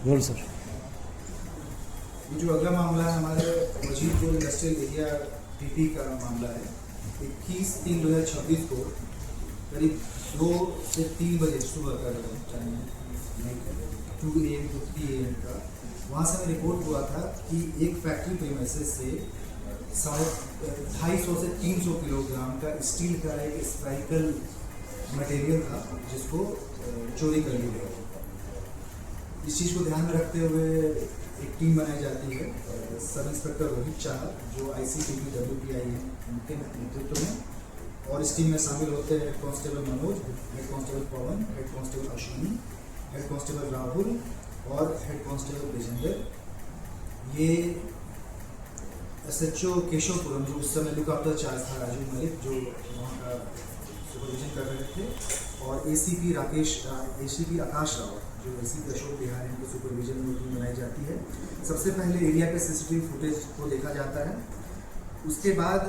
Role sir. ये जो अगला मामला है हमारे वजीरपुर इंडस्ट्रियल एरिया पीपी का मामला है। 21/3/2026 को करीब 2 से 3 बजे सुबह का टाइम 2 AM to 3 AM का वहाँ से हमें रिपोर्ट हुआ था कि एक फैक्ट्री प्रीमाइसेस से 250 से 300 किलोग्राम का स्टील का एक स्पाइकल मटेरियल था जिसको चोरी कर लिया गया। इस चीज़ को ध्यान में रखते हुए एक टीम बनाई जाती है। सब इंस्पेक्टर रोहित चाहर जो ICPP WPI है उनके नेतृत्व में, और इस टीम में शामिल होते हैं head constable Manoj, head constable Pavan, head constable Ashwini, head constable Rahul और हेड कांस्टेबल विजेंद्र। ये SHO केशवपुरम जो उस समय लुक आफ्टर चार्ज था राजीव मलिक जो वहाँ का सुपरविजन कर रहे थे, और ACP आकाश राव जो ACP अशोक बिहार इनके सुपरविजन में टीम बनाई जाती है। सबसे पहले एरिया पे CCTV फुटेज को देखा जाता है। उसके बाद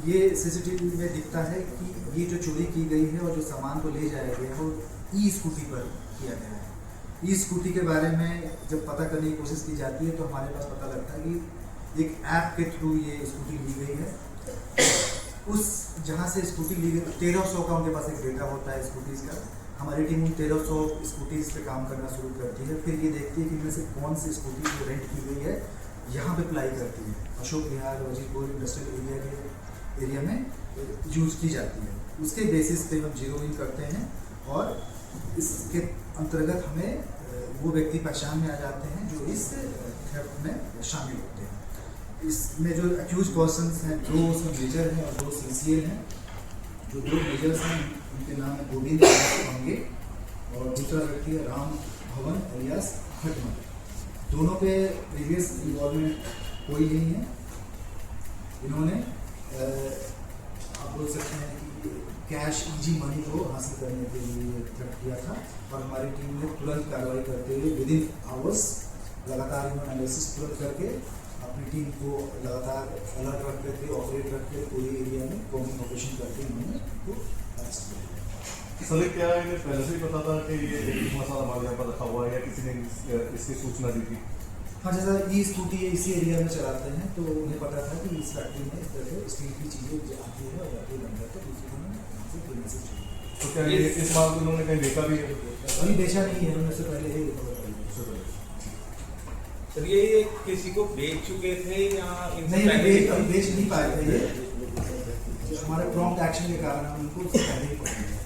ये CCTV में दिखता है कि ये जो चोरी की गई है और जो सामान को ले जाया गया है वो E-स्कूटी पर किया गया है। E-स्कूटी के बारे में जब पता करने की कोशिश की जाती है तो हमारे पास पता लगता है कि एक ऐप के थ्रू ये स्कूटी ली गई है। उस जहाँ से स्कूटी ली गई 1300 का उनके पास एक डेटा होता है स्कूटीज़ का। हमारी टीम 1300 स्कूटीज़ पे काम करना शुरू करती है। फिर ये देखती है कि इनमें से कौन सी स्कूटी जो रेंट की गई है यहाँ पे अप्लाई करती है, अशोक विहार वजीरपुर इंडस्ट्रियल एरिया में यूज की जाती है। उसके बेसिस पे हम जीरो इन करते हैं और इसके अंतर्गत हमें वो व्यक्ति पहचान में आ जाते हैं जो इस थेफ्ट में शामिल होते हैं। इसमें जो अक्यूज पर्सनस हैं 2 उसमें मेजर हैं और 2 CCL हैं। जो 2 मेजर्स हैं उनके नाम है गोविंद होंगे और दूसरा व्यक्ति है राम भवन एलियास खटमल। दोनों पे प्रीवियस इन्वॉल्वमेंट कोई नहीं है। इन्होंने आप बोल सकते हैं कि कैश इजी मनी को हासिल करने के लिए थ्रेट किया था, और हमारी टीम ने तुरंत कार्रवाई करते हुए विदिन आवर्स लगातार इन्होंने एनालिसिस तुरंत करके अपनी टीम को लगातार अलर्ट रखते थे, ऑपरेट रखते पूरे एरिया में कॉम्बिंग ऑपरेशन करके इन्होंने को अरेस्ट किया। सर क्या इन्हें पहले से ही पता था कि ये एक मसाला माल यहाँ पर रखा हुआ है या किसी ने इसकी सूचना दी थी? हाँ, जैसा E-स्कूटी इसी एरिया में चलाते हैं तो उन्हें पता था कि इस फैक्ट्री में इस तरह से स्टील की चीज़ें आती है और जाती है तो उसी को तो क्या ये इस माल को उन्होंने कहीं देखा भी है? अभी बेचा नहीं है, उन्होंने से पहले ही सर ये किसी को बेच चुके थे या नहीं बेच नहीं पाए थे। ये हमारे प्रॉम्प्ट एक्शन के कारण हम उनको उससे पहले ही पकड़ लिया।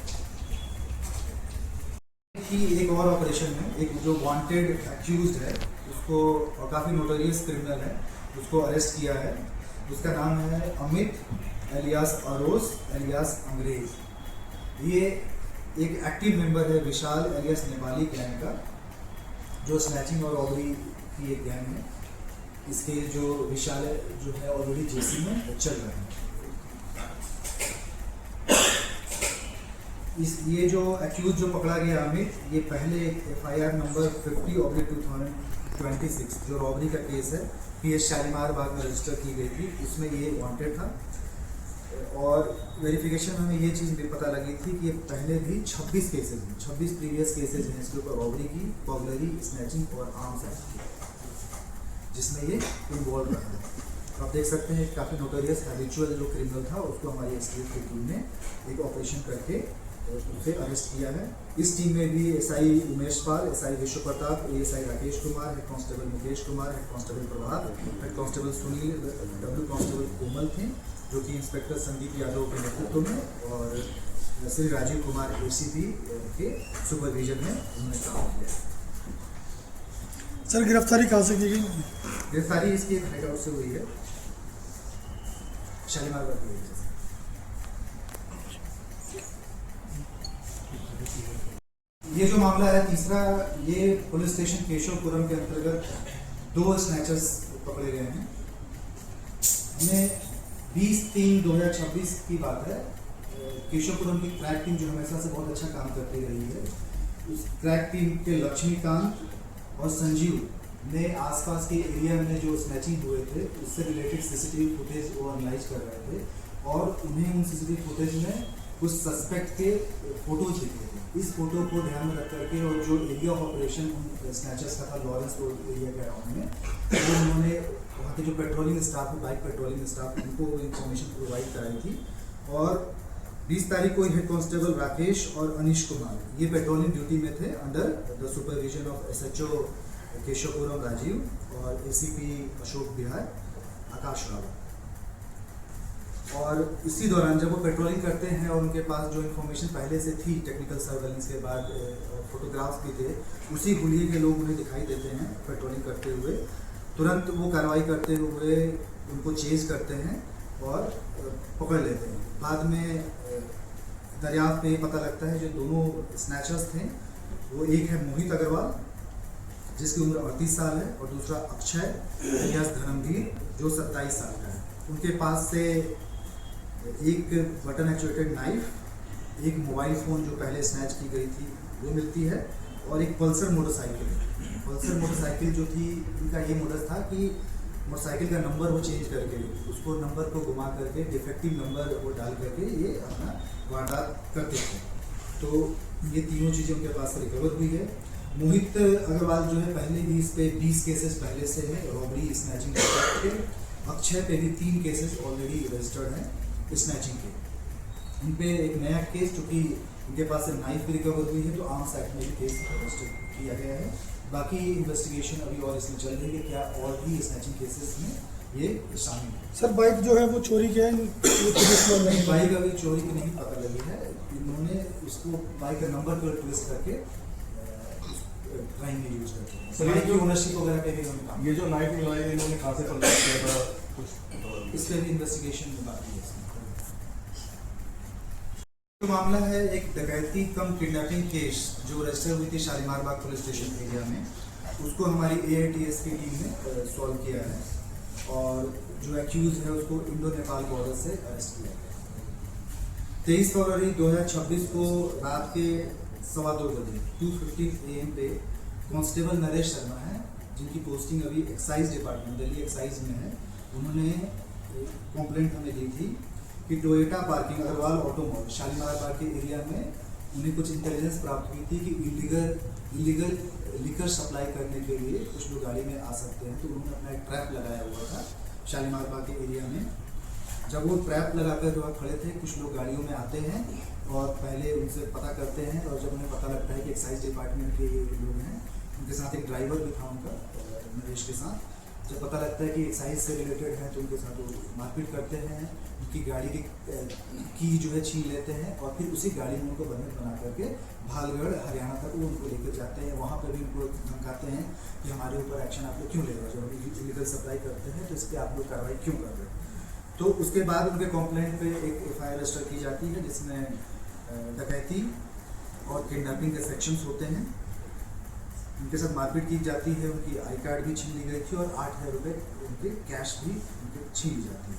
कि एक और ऑपरेशन में एक जो वांटेड एक्यूज्ड है उसको, और काफ़ी नोटोरियस क्रिमिनल है, उसको अरेस्ट किया है। उसका नाम है अमित एलियास अरोस एलियास अंग्रेज। ये एक एक्टिव मेंबर है विशाल एलियास नेपाली गैंग का, जो स्नैचिंग और रॉबरी की एक गैंग है। इसके जो विशाल जो है ऑलरेडी जेसी में चल रहे हैं। ये जो एक्यूज जो पकड़ा गया अमित, ये पहले FIR नंबर 50/2026 जो रॉबरी का केस है PS शालीमार बाग में रजिस्टर की गई थी, उसमें ये वांटेड था। और वेरिफिकेशन में हमें ये चीज़ भी पता लगी थी कि ये पहले भी 26 केसेज हैं, 26 प्रीवियस केसेज हैं इसके ऊपर रॉबरी की, बर्गलरी, स्नैचिंग और आर्म्स एक्ट जिसमें ये इन्वॉल्व रहा है। तो आप देख सकते हैं काफ़ी नोटोरियस हैबिचुअल जो क्रिमिनल था उसको हमारी STF की टीम ने एक ऑपरेशन करके उसे अरेस्ट किया है। इस टीम में भी SI Umesh Pal, SI Vishwa Pratap, ASI Rakesh Kumar, head constable Mukesh Kumar, head constable Prabhat, head constable Sunil, W constable Komal थे जो कि इंस्पेक्टर संदीप यादव के नेतृत्व में और श्री राजीव कुमार ACP के सुपरविजन में उन्होंने काम किया। सर गिरफ्तारी कहाँ से की गई? गिरफ्तारी इसकी एक हाइड हाउस से हुई है, शालीमार बाग की वजह से। ये जो मामला है तीसरा, ये पुलिस स्टेशन केशवपुरम के अंतर्गत 2 स्नैचर्स पकड़े गए हैं। हमें 20/3/2026 की बात है। केशवपुरम की क्रैक टीम जो हमेशा से बहुत अच्छा काम करती रही है, उस क्रैक टीम के लक्ष्मीकांत और संजीव ने आसपास के एरिया में जो स्नैचिंग हुए थे उससे रिलेटेड CCTV फुटेज वो एनालाइज कर रहे थे, और उन्हें उन CCTV फुटेज में कुछ सस्पेक्ट के फोटोज दिखे थे। इस फोटो को ध्यान में रख करके और जो एरिया ऑफ ऑपरेशन स्नैचर्स का था लॉरेंस रोड एरिया के अराउंड में, वो उन्होंने वहाँ के जो पेट्रोलिंग स्टाफ है, बाइक पेट्रोलिंग स्टाफ, उनको इंफॉर्मेशन प्रोवाइड कराई थी। और 20 तारीख को हेड कांस्टेबल राकेश और अनिश कुमार ये पेट्रोलिंग ड्यूटी में थे under the supervision of SHO Keshavpuram Rajeev और ACP अशोक बिहार आकाश राव। और इसी दौरान जब वो पेट्रोलिंग करते हैं और उनके पास जो इन्फॉर्मेशन पहले से थी टेक्निकल सर्वेलेंस के बाद फोटोग्राफ्स भी थे, उसी हुलिये के लोग उन्हें दिखाई देते हैं पेट्रोलिंग करते हुए। तुरंत वो कार्रवाई करते हुए उनको चेज करते हैं और पकड़ लेते हैं। बाद में दरियाफ्त में ये पता लगता है जो दोनों स्नैचर्स थे वो एक है मोहित अग्रवाल जिसकी उम्र 38 साल है और दूसरा अक्षय इलियास धर्मवीर जो 27 साल का है। उनके पास से एक बटन एक्चुएटेड नाइफ, एक मोबाइल फ़ोन जो पहले स्नैच की गई थी वो मिलती है और एक पल्सर मोटरसाइकिल जो थी, इनका ये मोडस था कि मोटरसाइकिल का नंबर वो चेंज करके उसको नंबर को घुमा करके डिफेक्टिव नंबर वो डाल करके ये अपना वारदात करते थे। तो ये तीनों चीज़ें उनके पास से रिकवर हुई है। मोहित अग्रवाल जो है पहले भी इस पे 20 केसेस पहले से है रॉबरी स्नैचिंग के। अक्षय पे भी 3 केसेस ऑलरेडी रजिस्टर्ड हैं स्नैचिंग के। इन पे एक नया केस चूँकि इनके पास से नाइफ भी रिकवर हुई है तो आर्म्स एक्ट में भी केस रजिस्टर किया गया है। बाकी इन्वेस्टिगेशन अभी और इसमें चल रही है कि क्या और भी स्नैचिंग केसेस में ये शामिल है। सर बाइक जो है वो चोरी के नहीं, बाइक अभी चोरी की नहीं पता लगी है। इन्होंने उसको बाइक का नंबर को ट्विस्ट करके क्राइम में यूज करते हैं। सर, बाइक की ओनरशिप वगैरह पे भी उन्होंने काम ये जो नाइफ मिला है इन्होंने कहाँ से परचेज किया था कुछ? इस पर भी इन्वेस्टिगेशन में बाकी है। तो मामला है एक डकैती कम किडनैपिंग केस जो रजिस्टर हुई थी शालीमार बाग पुलिस स्टेशन एरिया में। उसको हमारी AITS की टीम ने सॉल्व किया है और जो एक्यूज है उसको इंडो नेपाल बॉर्डर से अरेस्ट किया गया। 23 फरवरी 2026 को रात के 2:15 बजे 2:50 AM पे कांस्टेबल नरेश शर्मा है जिनकी पोस्टिंग अभी एक्साइज डिपार्टमेंट दिल्ली एक्साइज में है। उन्होंने कंप्लेंट हमें दी थी कि Toyota parking Agarwal auto mall Shalimar Bagh के एरिया में उन्हें कुछ इंटेलिजेंस प्राप्त हुई थी कि इलीगल लिकर सप्लाई करने के लिए कुछ लोग गाड़ी में आ सकते हैं। तो उन्होंने अपना एक ट्रैप लगाया हुआ था शालीमार बाग के एरिया में। जब वो ट्रैप लगाकर जो खड़े थे, कुछ लोग गाड़ियों में आते हैं और पहले उनसे पता करते हैं और जब उन्हें पता लगता है कि एक्साइज डिपार्टमेंट के ये लोग हैं, उनके साथ एक ड्राइवर भी था उनका नरेश के साथ। जब पता लगता है कि एक्साइज से रिलेटेड है तो उनके साथ वो मारपीट करते हैं, उनकी गाड़ी की जो है छीन लेते हैं और फिर उसी गाड़ी में उनको बंधक बना करके भालगढ़ हरियाणा तक वो उनको लेकर जाते हैं। वहाँ पर भी उनको धमकाते हैं कि हमारे ऊपर एक्शन आप लोग क्यों ले रहे हो, जब हम इलीगल सप्लाई करते हैं तो इस पर आप लोग कार्रवाई क्यों कर रहे हो। तो उसके बाद उनके कंप्लेंट पे एक FIR रजिस्टर की जाती है जिसमें डकैती और किडनैपिंग के सेक्शंस होते हैं। उनके साथ मारपीट की जाती है, उनकी आई कार्ड भी छीन ली गई थी और 8,000 रुपये उनके कैश भी उनके छीन ली जाती है।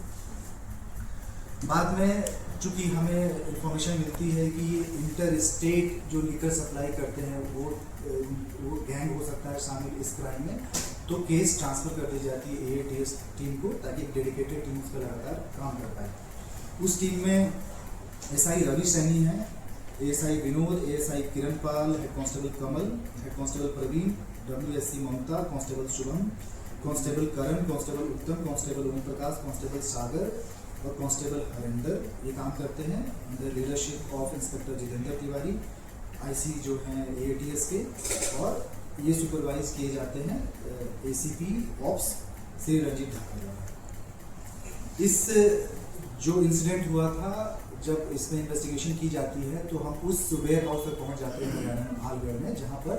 बाद में चूँकि हमें इंफॉर्मेशन मिलती है कि ये इंटर स्टेट जो लिकर सप्लाई करते हैं वो गैंग हो सकता है शामिल इस क्राइम में, तो केस ट्रांसफ़र कर दी जाती है AITS टीम को ताकि एक डेडिकेटेड टीम उस पर लगातार काम कर पाए। उस टीम में SI रवि सैनी है, ASI विनोद, ASI किरण पाल, हेड कांस्टेबल कमल, हेड कांस्टेबल प्रवीण, WSC ममता, कांस्टेबल शुभम, कांस्टेबल करण, कांस्टेबल उत्तम, कांस्टेबल ओम प्रकाश, कांस्टेबल सागर और कांस्टेबल हरिंदर ये काम करते हैं under leadership of inspector Jitendra Tiwari IC जो हैं AITS के। और ये सुपरवाइज किए जाते हैं ACP ऑप्स श्री रंजीत ठाकुर। इस जो इंसिडेंट हुआ था जब इसमें इन्वेस्टिगेशन की जाती है तो हम उस वेयर हाउस पर पहुंच जाते हैं हरियाणा भालगढ़ में जहां पर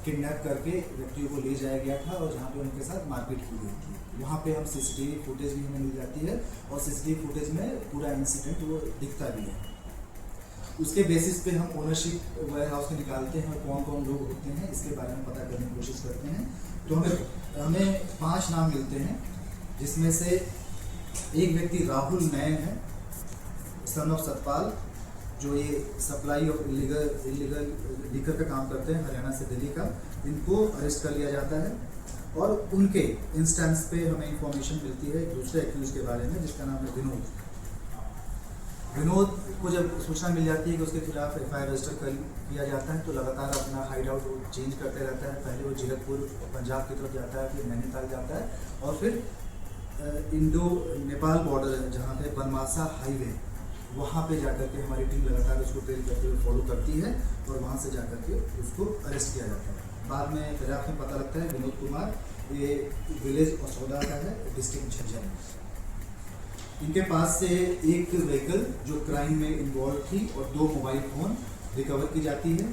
किडनैप करके व्यक्तियों को ले जाया गया था और जहां पे उनके साथ मारपीट की गई थी। वहां पे हम CCTV फुटेज भी हमें मिल जाती है और CCTV फुटेज में पूरा इंसिडेंट वो दिखता भी है। उसके बेसिस पे हम ओनरशिप वेयर हाउस में निकालते हैं और कौन कौन लोग होते हैं इसके बारे में पता करने की कोशिश करते हैं। तो हमें 5 नाम मिलते हैं जिसमें से एक व्यक्ति राहुल नयन है, सन ऑफ सतपाल, जो ये सप्लाई ऑफ इलीगल लिकर का काम करते हैं हरियाणा से दिल्ली का। इनको अरेस्ट कर लिया जाता है और उनके इंस्टेंस पे हमें इंफॉर्मेशन मिलती है एक दूसरे एक्यूज के बारे में जिसका नाम है विनोद। विनोद को जब सूचना मिल जाती है कि उसके खिलाफ FIR रजिस्टर किया जाता है तो लगातार अपना हाइड आउट चेंज करते रहता है। पहले वो जीरकपुर पंजाब की तरफ जाता है, फिर नैनीताल जाता है और फिर इंडो नेपाल बॉर्डर है जहाँ पे बनमासा हाईवे, वहाँ पे जाकर के हमारी टीम लगातार उसको ट्रेल करते हुए फॉलो करती है और वहाँ से जाकर के उसको अरेस्ट किया जाता है। बाद में दरियाफ्त में पता लगता है विनोद कुमार ये विलेज असौदा का है, डिस्ट्रिक्ट झज्जर। इनके पास से एक व्हीकल जो क्राइम में इन्वॉल्व थी और 2 मोबाइल फ़ोन रिकवर की जाती है।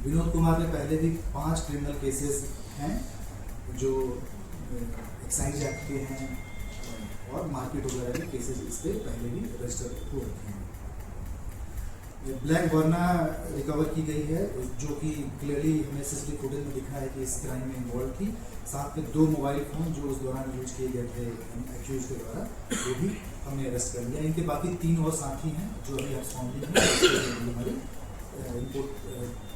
विनोद कुमार में पहले भी 5 क्रिमिनल केसेस हैं जो एक्साइज एक्ट के हैं और मारपीट वगैरह के केसेस इस पर पहले भी रजिस्टर हो रखे हैं। ये ब्लैक वर्ना रिकवर की गई है जो कि क्लियरली हमें CCTV फुटेज में दिखा है कि इस क्राइम में इन्वॉल्व थी। साथ में 2 मोबाइल फ़ोन जो उस दौरान यूज किए गए थे एक्यूज के द्वारा, वो भी हमने अरेस्ट कर लिया। इनके बाकी 3 और साथी हैं जो अभी अब्सकॉन्डिंग हैं, हमारी इनको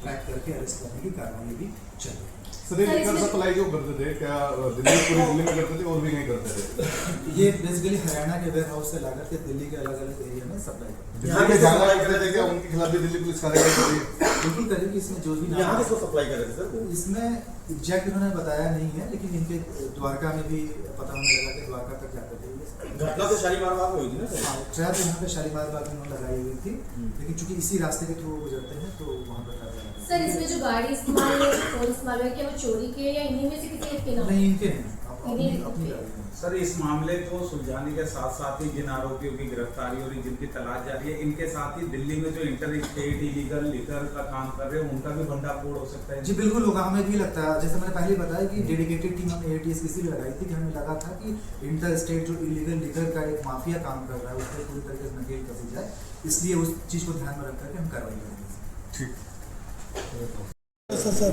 ट्रैक करके अरेस्ट करने की कार्रवाई भी चल रही है। सर ये लिकर सप्लाई जो करते थे क्या दिल्ली, पूरी दिल्ली में करते थे और भी नहीं करते थे? ये बेसिकली हरियाणा के वेयर हाउस से लाकर के दिल्ली के अलग अलग एरिया में सप्लाई करते हैं। दिल्ली के ज़्यादा करते थे क्या? उनके खिलाफ भी दिल्ली पुलिस कार्रवाई कर रही है? बिल्कुल करेगी। इसमें जो भी यहाँ किसको सप्लाई कर रहे थे सर? इसमें एग्जैक्ट उन्होंने बताया नहीं है, लेकिन इनके द्वारका में भी पता होने लगा कि द्वारका तक जाते थे। घटना तो शालीमार बाग में हुई थी ना सर? हाँ, ट्रैप यहाँ पे शालीमार बाग में उन्होंने लगाई हुई थी, लेकिन चूंकि इसी रास्ते के थ्रू गुजरते हैं तो वहाँ पर ट्रैप लगा सर इसमें जो गाड़ी इस्तेमाल है, फोन इस्तेमाल है, क्या वो चोरी के या इन्हीं में से किसी एक के नाम? नहीं, इनके हैं अपनी गाड़ी में। सर इस मामले को सुलझाने के साथ साथ ही जिन आरोपियों की गिरफ्तारी और जिनकी तलाश जारी है, इनके साथ ही दिल्ली में जो इंटर स्टेट इलीगल लिकर का काम कर रहे हैं उनका भी भंडाफोड़ हो सकता है? जी बिल्कुल होगा, हमें भी लगता है। जैसे मैंने पहले बताया कि डेडिकेटेड टीम हमने ATS इसलिए लगाई थी कि हमें लगा था कि इंटर स्टेट जो इलीगल लिकर का एक माफिया काम कर रहा है उस पर पूरी तरीके से नकेल कसी जाए, इसलिए उस चीज़ को ध्यान में रख करके हम कार्रवाई करेंगे। ठीक। सर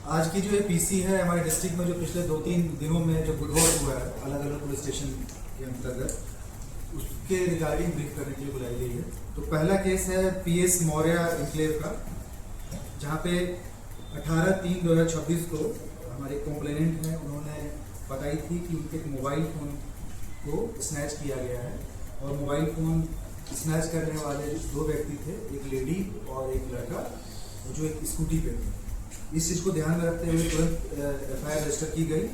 आज की जो ये PC है हमारे डिस्ट्रिक्ट में, जो पिछले 2-3 दिनों में जो गुडवॉल हुआ है अलग अलग पुलिस स्टेशन के अंतर्गत, उसके रिगार्डिंग ब्रीफ करने के लिए बुलाई गई है। तो पहला केस है PS मौर्य इंक्लेव का, जहाँ पे 18/3/2026 को हमारे कॉम्प्लेनेंट हैं, उन्होंने बताई थी कि उनके एक मोबाइल फ़ोन को स्नैच किया गया है और मोबाइल फ़ोन स्नैच करने वाले 2 व्यक्ति थे, एक लेडी और एक लड़का, जो एक स्कूटी पे थे। इस चीज़ को ध्यान में रखते हुए तुरंत FIR रजिस्टर की गई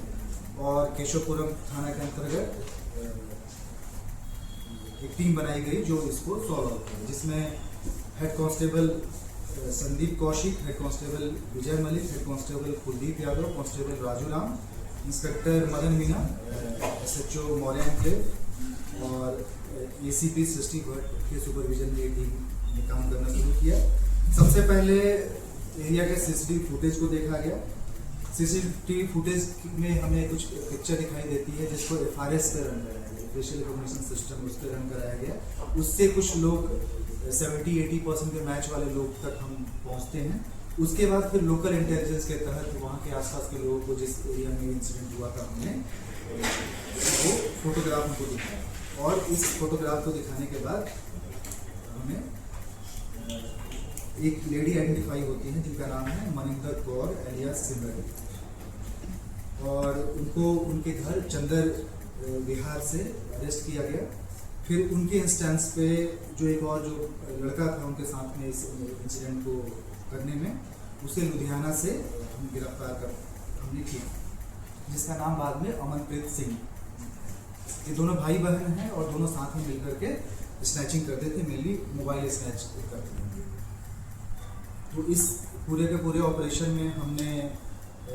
और केशवपुरम थाना के अंतर्गत एक टीम बनाई गई जो इसको सॉल्व आउट करे, जिसमें head constable Sandeep Kaushik, head constable Vijay Malik, head constable Kuldeep Yadav, constable Raju Ram, inspector Madan Meena, SHO Maurya enclave और ACP सृष्टि भट्ट के सुपरविजन में ये टीम ने काम करना शुरू किया। सबसे पहले एरिया के CCTV फुटेज को देखा गया। CCTV फुटेज में हमें कुछ पिक्चर दिखाई देती है जिसको FRS पे रन कराया गया, फेशियल रिकॉग्निशन सिस्टम उस पर रन कराया गया। उससे कुछ लोग 70-80% के मैच वाले लोग तक हम पहुंचते हैं। उसके बाद फिर लोकल इंटेलिजेंस के तहत वहाँ के आसपास के लोगों को, जिस एरिया में इंसिडेंट हुआ था, हमने वो फोटोग्राफ उनको दिखाया और इस फोटोग्राफ को दिखाने के बाद हमें एक लेडी आइडेंटिफाई होती है जिनका नाम है मनिंदर कौर एलियास सिमरन, और उनको उनके घर चंदर बिहार से अरेस्ट किया गया। फिर उनके इंस्टेंस पे जो एक और जो लड़का था उनके साथ में इस इंसिडेंट को करने में, उसे लुधियाना से हम गिरफ्तार कर हमने किया, जिसका नाम बाद में अमनप्रीत सिंह। ये दोनों भाई बहन हैं और दोनों साथ में मिलकर के स्नैचिंग करते थे, मेनली मोबाइल स्नैच करते थे। तो इस पूरे के पूरे ऑपरेशन में हमने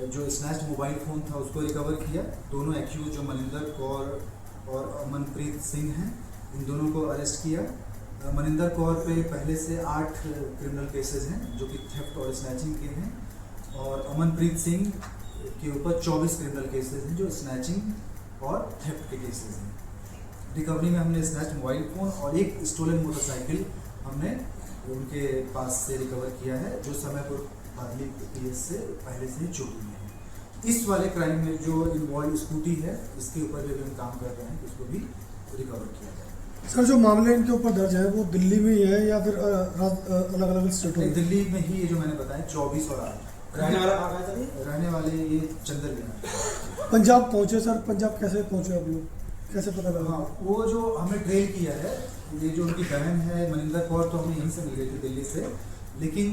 जो स्नैच मोबाइल फ़ोन था उसको रिकवर किया। दोनों एक्यूज जो मनिंदर कौर और अमनप्रीत सिंह हैं, इन दोनों को अरेस्ट किया। मनिंदर कौर पे पहले से 8 क्रिमिनल केसेस हैं जो कि थेफ्ट और स्नैचिंग के हैं, और अमनप्रीत सिंह के ऊपर 24 क्रिमिनल केसेस हैं जो स्नैचिंग और थेफ्ट के केसेस हैं। रिकवरी में हमने स्नैच मोबाइल फ़ोन और एक स्टोलन मोटरसाइकिल हमने उनके पास से रिकवर किया है, जो समयपुर बादली PS से पहले से ही चोरी में है। इस वाले क्राइम में जो इन्वॉल्व स्कूटी है, इसके ऊपर भी हम काम कर रहे हैं, इसको भी रिकवर किया जाए। सर जो मामले इनके ऊपर दर्ज है वो दिल्ली में ही है या फिर अलग अलग स्टेटों में? दिल्ली में ही ये जो मैंने बताया 24 और 8 रहने वाला कहाँ का है सर? रहने वाले ये चंदर बिहार। पंजाब पहुंचे सर, पंजाब कैसे पहुंचे आप लोग, कैसे पता लगा? हाँ, वो जो हमें ट्रेन किया है, ये जो उनकी बहन है मनिंदर कौर, तो हमें यहीं से मिल गई थी दिल्ली से, लेकिन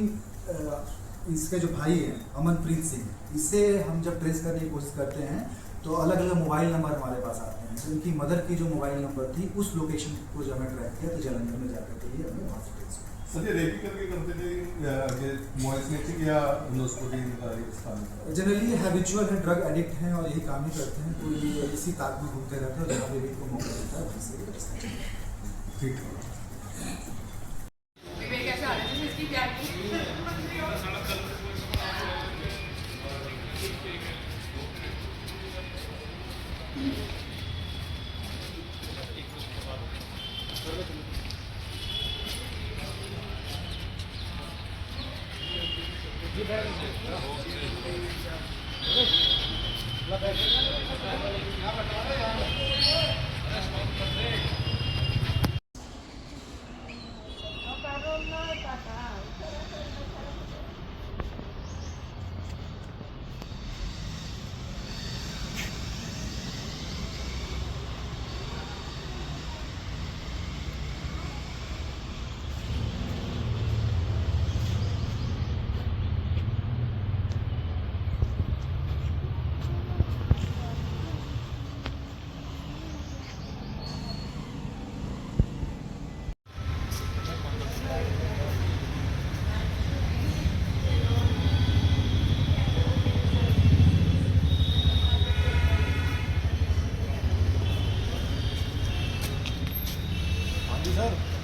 इसके जो भाई हैं अमनप्रीत सिंह, इससे हम जब ट्रेस करने की कोशिश करते हैं तो अलग अलग मोबाइल नंबर हमारे पास आते हैं। तो इनकी मदर की जो मोबाइल नंबर थी उस लोकेशन को जब हमें ट्रैक किया तो जालंधर में जाकर के लिए हमें वहाँ से ट्रेस किया। सर ये रेकी करके करते थे ये मॉइस्मेटिक या नोस्कोटीन का इस्तेमाल? जनरली हैबिचुअल है, ड्रग एडिक्ट हैं और यही काम ही करते हैं, तो ये इसी ताक में घूमते रहते हैं, जहाँ भी भी इनको मौका मिलता है वहीं से ये करते हैं। ठीक है। सर